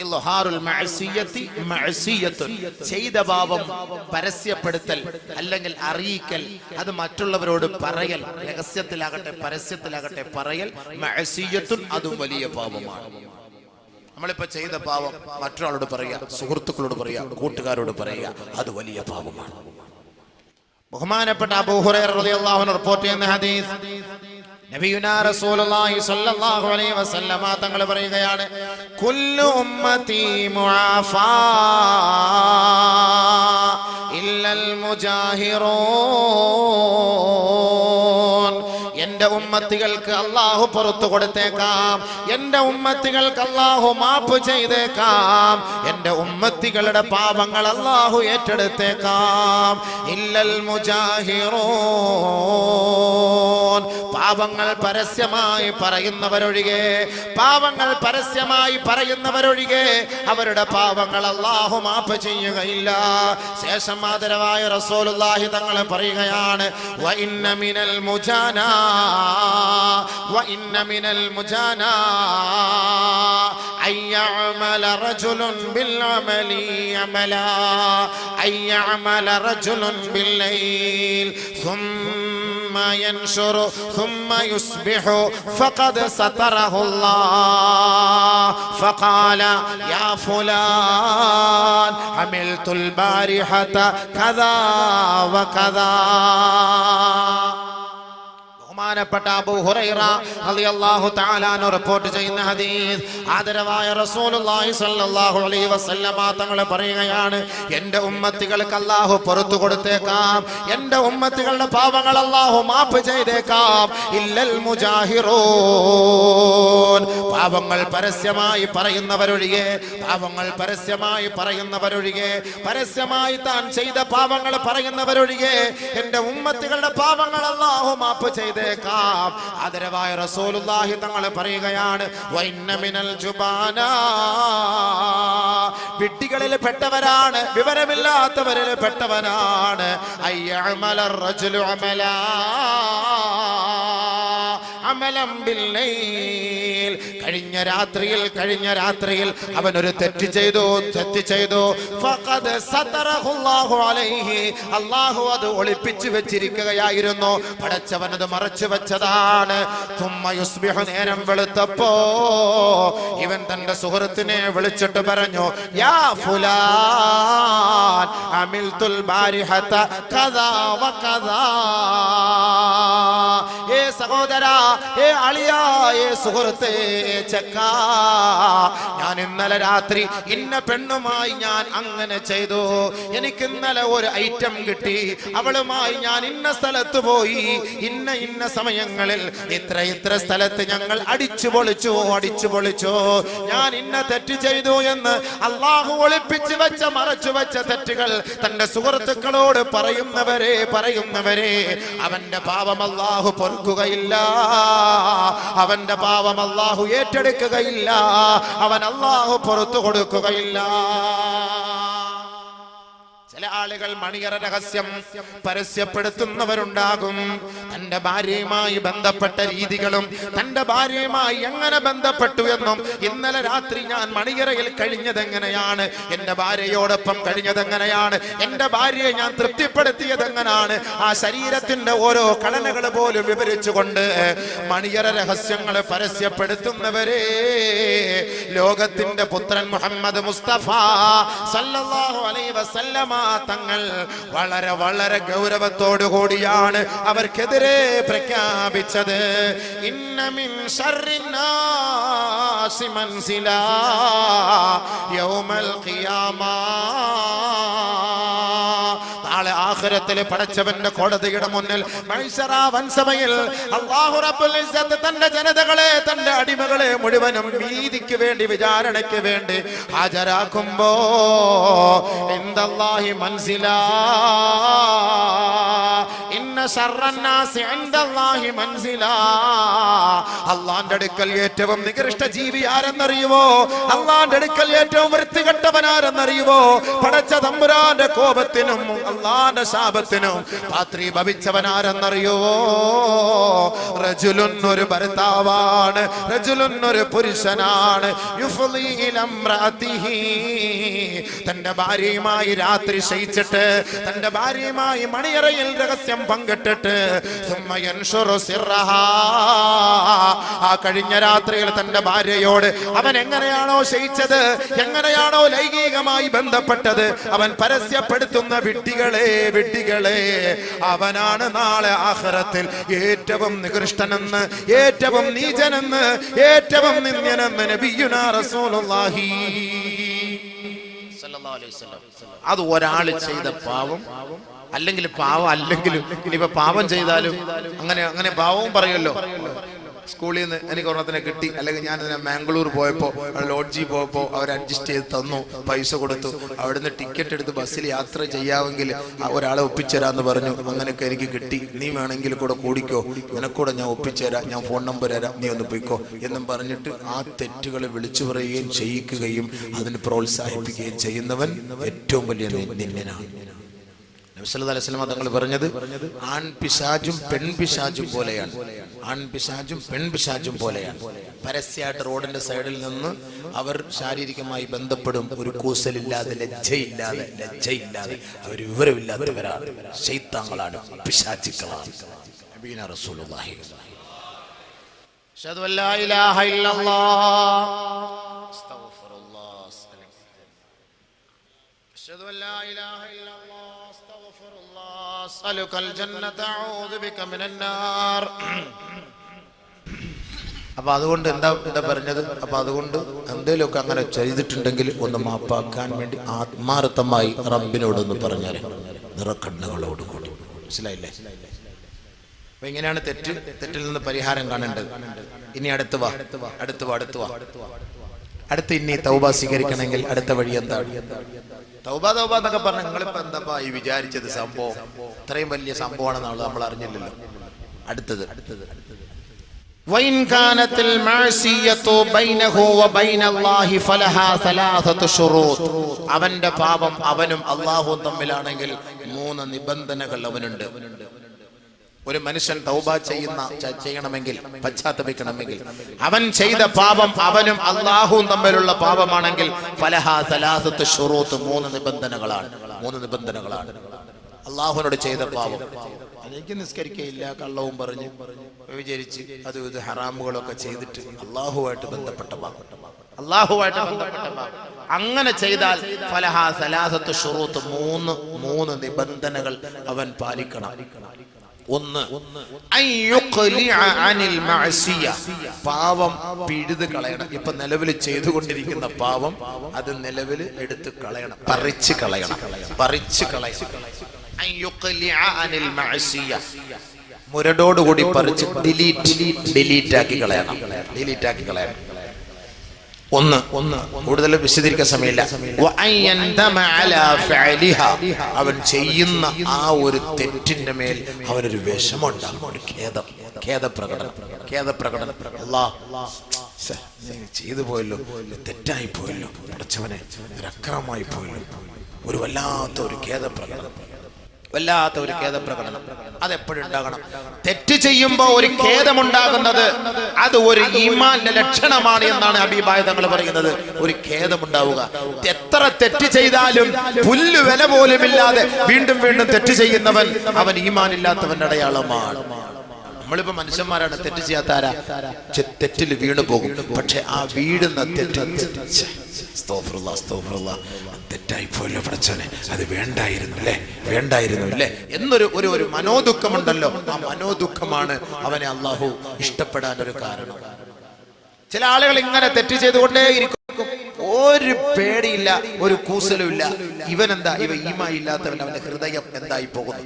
ഇൽഹാറുൽ മഅസിയത്തി മഅസിയത്തുൻ, ചെയ്ത പാപം പരസ്യപ്പെടുത്തൽ അല്ലെങ്കിൽ അറിയിക്കൽ, അത് മറ്റുള്ളവരോട് പറയൽ, രഹസ്യത്തിലാകട്ടെ പരസ്യത്തിലാകട്ടെ പറയൽ, മഅസിയത്തുൻ, അതും വലിയ പാപമാണ്. നമ്മളിപ്പോ ചെയ്ത പാപം മറ്റൊരാളോട് പറയുക, സുഹൃത്തുക്കളോട് പറയുക, കൂട്ടുകാരോട് പറയുക, അത് വലിയ പാപമാണ്. ബഹുമാനപ്പെട്ട അബൂ ഹുറൈറ റളിയല്ലാഹു അൻഹു റിപ്പോർട്ട് ചെയ്യുന്ന ഹദീസ്, നബിയുനാ റസൂലുള്ളാഹി സ്വല്ലല്ലാഹു അലൈഹി വസല്ലമ തങ്ങൾ പറയുകയാണ്, കുല്ലു ഉമ്മത്തി മുആഫാ ഇല്ലൽ മുജാഹിറൂൻ. എന്റെ ഉമ്മത്തികൾക്ക് അല്ലാഹു പുറത്തു കൊടുത്തേക്കാം, എന്റെ ഉമ്മത്തികൾക്ക് അല്ലാഹു മാപ്പ് ചെയ്തേക്കാം, എന്റെ ഉമ്മത്തികളുടെ പാപങ്ങൾ അല്ലാഹു ഏറ്റെടുത്തേക്കാം. ഇല്ലൽ മുജാഹിറൂൻ, പാപങ്ങൾ പരസ്യമായി പറയുന്നവരൊഴികെ, പാപങ്ങൾ പരസ്യമായി പറയുന്നവരൊഴികെ അവരുടെ പാപങ്ങൾ അല്ലാഹു മാപ്പ് ചെയ്യുകയില്ല. ശേഷം ആദരവായ റസൂലുള്ളാഹി തങ്ങൾ പറയുകയാണ്, വ ഇന്ന മിനൽ മുജാനാ وإن من المجانا أن يعمل رجل بالعمل عملا، أن يعمل رجل بالليل ثم ينشر ثم يصبح فقد ستره الله فقال يا فلان عملت البارحة كذا وكذا. ബഹുമാനപ്പെട്ട അബൂ ഹുറൈറ റളിയല്ലാഹു തആല അൻഹു റിപ്പോർട്ട് ചെയ്യുന്ന ഹദീസ്, ആദരവായ റസൂലുള്ളാഹി സ്വല്ലല്ലാഹു അലൈഹി വസല്ലമ തങ്ങൾ പറയുകയാണ്, എൻ്റെ ഉമ്മത്തികൾക്ക് അല്ലാഹു പുറത്തു കൊടുത്തേക്കാം, എൻ്റെ ഉമ്മത്തികളുടെ പാപങ്ങൾ അല്ലാഹു മാപ്പ് ചെയ്തേക്കാം. ഇല്ലൽ മുജാഹിറൂൻ, പാപങ്ങൾ പരസ്യമായി പറയുന്നവരൊഴികെ, പാപങ്ങൾ പരസ്യമായി പറയുന്നവരൊഴികെ, പരസ്യമായി താൻ ചെയ്ത പാപങ്ങൾ പറയുന്നവരൊഴികെ എൻ്റെ ഉമ്മത്തികളുടെ പാപങ്ങൾ അല്ലാഹു മാപ്പ് ചെയ്തേക്കാം. ആദരവായ റസൂലുള്ളാഹി തങ്ങൾ പറയുകയാണ്, വഇന്ന മിനൽ ജുബാനാ, വിഡ്ഢികളിൽ പെട്ടവരാണ്, വിവരമില്ലാത്തവരിൽ പെട്ടവനാണ്, അയ്യഅമലർ റജുലു അമലാ അമലം ബില്ലൈൽ, കഴിഞ്ഞ രാത്രിയിൽ അവൻ ഒരു തെറ്റ് ചെയ്തു, ഫഖദ് സതറഹുല്ലാഹു അലൈഹി, അല്ലാഹു അത് ഒളിപ്പിച്ചു വെച്ചിരിക്കുകയായിരുന്നു, പടച്ചവൻ അത് മറച്ചു വെച്ചതാണ്. തുമ്മ യുസ്ബിഹു, നേരം വെളുത്തപ്പോ ഇവൻ തന്റെ സുഹൃത്തിനെ വിളിച്ചിട്ട് പറഞ്ഞു, യാ ഫുലാൻ അമിൽതുൽ ബാരിഹത കദാ വകദാ, ഏ സഹോദരാ, ഏ അളിയാ, ഏ സുഹൃത്തേ, ചെക്ക, ഞാൻ ഇന്നലെ രാത്രി ഇന്ന പെണ്ണുമായി ഞാൻ അങ്ങനെ ചെയ്തു, എനിക്ക് ഇന്നലെ ഒരു ഐറ്റം കിട്ടി, അവളുമായി ഞാൻ ഇന്ന സ്ഥലത്ത് പോയി, ഇന്ന സമയങ്ങളിൽ ഇത്ര സ്ഥലത്ത് ഞങ്ങൾ അടിച്ചു പൊളിച്ചു, ഞാൻ ഇന്ന തെറ്റ് ചെയ്തു എന്ന് അല്ലാഹു ഒളിപ്പിച്ചു വെച്ച മറച്ചു വെച്ച തെറ്റുകൾ തന്റെ സുഹൃത്തുക്കളോട് പറയുന്നവരെ അവന്റെ പാപം അല്ലാഹു പൊറുക്കുകയില്ല, അവന്റെ പാപം അല്ലാഹു ഏറ്റെടുക്കുകയില്ല, അവൻ അല്ലാഹു പുറത്തു കൊടുക്കുകയില്ല. ചില ആളുകൾ മണിയറ രഹസ്യം പരസ്യപ്പെടുത്തുന്നവരുണ്ടാകും. തന്റെ ഭാര്യയുമായി ബന്ധപ്പെട്ട രീതികളും തന്റെ ഭാര്യയുമായി എങ്ങനെ ബന്ധപ്പെട്ടു എന്നും, ഇന്നലെ രാത്രി ഞാൻ മണിയറയിൽ കഴിഞ്ഞതെങ്ങനെയാണ്, എന്റെ ഭാര്യയോടൊപ്പം കഴിഞ്ഞതെങ്ങനെയാണ്, എന്റെ ഭാര്യയെ ഞാൻ തൃപ്തിപ്പെടുത്തിയതെങ്ങനെയാണ്, ആ ശരീരത്തിന്റെ ഓരോ ഘടനകൾ പോലും വിവരിച്ചുകൊണ്ട് മണിയറ രഹസ്യങ്ങൾ പരസ്യപ്പെടുത്തുന്നവരെ ലോകത്തിന്റെ പുത്രൻ മുഹമ്മദ് മുസ്തഫ സല്ലല്ലാഹു അലൈഹി വസല്ലമ തങ്ങൾ വളരെ വളരെ ഗൗരവത്തോടു കൂടിയാണ് അവർക്കെതിരെ പ്രഖ്യാപിച്ചത്. ഇന്ന മിൻ ശർരിന്നാസി മൻസിലാ യൗമൽ ഖിയാമ, നാളെ ആഖിറത്തിൽ പടച്ചവന്റെ കോടതിയുടെ മുന്നിൽ മഹ്ശറ വൻസഭയിൽ അല്ലാഹു റബ്ബുൽ ഇസ്സത്ത് തന്റെ ജനതകളെ, തന്റെ അടിമകളെ മുഴുവനും നീതിക്ക് വേണ്ടി, വിചാരണയ്ക്ക് വേണ്ടി ഹാജരാക്കുമ്പോ ഇൻദല്ലാഹി മൻസിലാ ഇന്ന ശർറന്നാസി ഇൻദല്ലാഹി മൻസിലാ. അല്ലാഹുവിന്റെ അടുക്കൽ ഏറ്റവും നികൃഷ്ട ജീവി ആരെന്നറിയുമോ? അല്ലാഹുവിന്റെ അടുക്കൽ ഏറ്റവും വൃത്തികെട്ടവൻ ആരെന്നറിയുമോ? പടച്ച തമ്പുരാന്റെ കോപത്തിനും അല്ലാഹുവിന്റെ ശാപത്തിനും പാത്രീഭവിച്ചവൻ ആരെന്നറിയുമോ? റജുലുൻ ഒരു ഭർത്താവാണ്, റജുലുൻ ഒരു പുരുഷനാണ്. യുഫ്ളി ഇലാ ഇംറഅതിഹി, തന്റെ ഭാര്യയുമായി രാത്രി ശയിച്ചിട്ട് തന്റെ ഭാര്യയുമായി മണിയറയിൽ രഹസ്യം പങ്കിട്ടിട്ട് സുമ്മ യൻഷുറു സിർറഹാ, ആ കഴിഞ്ഞ രാത്രിയിൽ തന്റെ ഭാര്യയോട് അവൻ എങ്ങനെയാണോ ശയിച്ചത്, എങ്ങനെയാണോ ലൈംഗികമായി ബന്ധപ്പെട്ടത്, അവൻ പരസ്യപ്പെടുത്തുന്ന വിഡ്ഢികളെ അവനാണ് നാളെ ആഖിറത്തിൽ ഏറ്റവും നികൃഷ്ടനെന്ന്, ഏറ്റവും നീചനെന്ന്, ഏറ്റവും നിന്ദ്യനെന്ന് നബിയുനാ റസൂലുള്ളാഹി സല്ലല്ലാഹു അലൈഹി വസല്ലം. അത് ഒരാൾ ചെയ്ത പാവം, അല്ലെങ്കിൽ പാവം അല്ലെങ്കിലും ഇനിയിപ്പോ പാവം ചെയ്താലും അങ്ങനെ പാവവും പറയുമല്ലോ. സ്കൂളിൽ നിന്ന് എനിക്ക് ഒരെണ്ണത്തിനെ കിട്ടി, അല്ലെങ്കിൽ ഞാൻ മാംഗ്ലൂർ പോയപ്പോൾ ലോഡ്ജിൽ പോയപ്പോൾ അവർ അഡ്ജസ്റ്റ് ചെയ്ത് തന്നു, പൈസ കൊടുത്തു, അവിടുന്ന് ടിക്കറ്റ് എടുത്ത് ബസ്സിൽ യാത്ര ചെയ്യാമെങ്കിൽ ഒരാളെ ഒപ്പിച്ചേരാന്ന് പറഞ്ഞു. അങ്ങനെയൊക്കെ എനിക്ക് കിട്ടി, നീ വേണമെങ്കിൽ കൂടെ കൂടിക്കോ, നിനക്കൂടെ ഞാൻ ഒപ്പിച്ചേരാം, ഞാൻ ഫോൺ നമ്പർ തരാം, നീ ഒന്ന് പോയിക്കോ എന്നും പറഞ്ഞിട്ട് ആ തെറ്റുകളെ വിളിച്ചു പറയുകയും ചെയ്യിക്കുകയും അതിന് പ്രോത്സാഹിപ്പിക്കുകയും ചെയ്യുന്നവൻ ഏറ്റവും വലിയ നിന്ദനാണ്. നബി സല്ലല്ലാഹു അലൈഹി വസല്ലം തങ്ങൾ പറഞ്ഞത് ആൺപിശാചും പെൺപിശാചും പോലെയാണ്, ആൺപിശാചും പെൺപിശാചും പോലെയാണ്. പരസ്യമായിട്ട് റോഡിന്റെ സൈഡിൽ നിന്ന് അവർ ശാരീരികമായി ബന്ധപ്പെടും, ഒരു കൂസലില്ലാതെ ലജ്ജയില്ലാതെ അവർ വിവരമില്ലാത്തവരാണ്, ശൈത്താന്കളാണ്, പിശാചുക്കളാണ്. നബിയുനാ റസൂലുള്ളാഹി അഷ്ഹദു അല്ലാ ഇലാഹ ഇല്ലല്ലാഹ് അസ്തഗ്ഫിറുല്ലാഹ് അഷ്ഹദു അല്ലാ ഇലാഹ ഇല്ലല്ലാഹ് അസ്തഗ്ഫിറുല്ലാഹ് അസ്അലുകൽ ജന്നത അഊദു ബിക മിനൻ നാർ. അപ്പൊ അതുകൊണ്ട് എന്താ പറഞ്ഞത്? അപ്പൊ അതുകൊണ്ട് എന്തെങ്കിലുമൊക്കെ അങ്ങനെ ചെയ്തിട്ടുണ്ടെങ്കിൽ ഒന്ന് മാപ്പാക്കാൻ വേണ്ടി ആത്മാർത്ഥമായി റബ്ബിനോടൊന്ന് പറഞ്ഞാൽ നിറക്കണ്ണുകളോട് കൂടി. മനസ്സിലായില്ലേ? അപ്പൊ ഇങ്ങനെയാണ് തെറ്റിൽ നിന്ന് പരിഹാരം കാണേണ്ടത്. ഇനി അടുത്ത് വാ അടുത്ത് ഇനി തൗബ സ്വീകരിക്കണമെങ്കിൽ അടുത്ത വഴി എന്താണ്? തൗബ എന്നൊക്കെ പറഞ്ഞ നിങ്ങളിപ്പോ എന്താ ഈ വിചാരിച്ചത്? സംഭവം ഇത്രയും വലിയ സംഭവമാണെന്നാണ് നമ്മൾ അറിഞ്ഞില്ലല്ലോ. അടുത്തത് وإن كانت المعصية بينه وبين الله فلها ثلاثة شروط. അവന്റെ പാപം അവനും അല്ലാഹുവും തമ്മിലാണെങ്കിൽ 3 നിബന്ധനകൾ അവനുണ്ട്. ഒരു മനുഷ്യൻ തൗബ ചെയ്യണമെങ്കിൽ, പശ്ചാത്തപിക്കണമെങ്കിൽ, അവൻ ചെയ്ത പാപം അവനും അല്ലാഹുവും തമ്മിലുള്ള പാപമാണെങ്കിൽ ഫലഹാ സലാസത്ത് ശുറൂത്ത്, 3 നിബന്ധനകളാണ്. അല്ലാഹുവിനോട് ചെയ്ത പാപം, എനിക്ക് നിസ്കരിക്കയില്ല, കള്ളവും പറഞ്ഞ് വിചാരിച്ച് അത് ഇത് ഹറാമുകളൊക്കെ ചെയ്തിട്ട് അല്ലാഹുവായിട്ട് ബന്ധപ്പെട്ട പാപം, അങ്ങനെ ചെയ്താൽ ഫലഹാ സലാസത്ത് ശുറൂത്ത്, 3 നിബന്ധനകൾ അവൻ പാലിക്കണം. ഒന്ന്, പാവം പിഴുത് കളയണം. ഇപ്പൊ നിലവിൽ ചെയ്തുകൊണ്ടിരിക്കുന്ന പാവം അത് നിലവിൽ എടുത്ത് കളയണം, പറിച്ച് കളയണം. മുരടോടുകൂടി പറിച്ച് ഡിലീറ്റ് ആക്കി കളയണം. ഒന്ന് കൂടുതൽ വിശദീകരിക്കാൻ സമയമില്ല. അവൻ ചെയ്യുന്ന ആ ഒരു തെറ്റിന്റെ മേൽ അവനൊരു വിഷമമുണ്ടാകും, ഒരു ഖേദപ്രകടനം. ചെയ്തു പോയല്ലോ, തെറ്റായി പോയല്ലോ, പഠിച്ചവനെ ഒരു അക്രമമായി പോയല്ലോ, ഒരു വല്ലാത്തൊരു ഖേദപ്രകടനം. അതെപ്പോഴും ഉണ്ടാകണം. തെറ്റ് ചെയ്യുമ്പോ ഒരു ഖേദമുണ്ടാകുന്നത് അത് ഒരു ഈമാന്റെ ലക്ഷണമാണ് എന്നാണ് ഹബീബായ തങ്ങൾ പറയുന്നത്. ഒരു ഖേദമുണ്ടാവുക. എത്ര തെറ്റ് ചെയ്താലും പുല്ല് വില പോലുമില്ലാതെ വീണ്ടും തെറ്റ് ചെയ്യുന്നവൻ അവൻ ഈമാൻ ഇല്ലാത്തവന്റെ അടയാളമാണ്. നമ്മളിപ്പോ മനുഷ്യന്മാരാണ്, തെറ്റ് ചെയ്യാത്ത ആരാ? തെറ്റിൽ വീണു പോകും. പക്ഷെ ആ വീഴുന്ന തെറ്റ് തെറ്റായി പോയല്ലോ പഠിച്ചോനെ, അത് വേണ്ടായിരുന്നു അല്ലേ എന്നൊരു മനോദുഃഖമുണ്ടല്ലോ. ആ മനോദുഃഖമാണ് അവനെ അല്ലാഹു ഇഷ്ടപ്പെടാൻ ഒരു കാരണം. ചില ആളുകൾ ഇങ്ങനെ തെറ്റ് ചെയ്തുകൊണ്ടേയിരിക്കും, ഒരു പേടിയില്ല, ഒരു കൂസലും ഇല്ല. ഇവൻ ഈമാൻ ഇല്ലാത്തവൻ, അവന്റെ ഹൃദയം എന്തായി പോകുന്നു.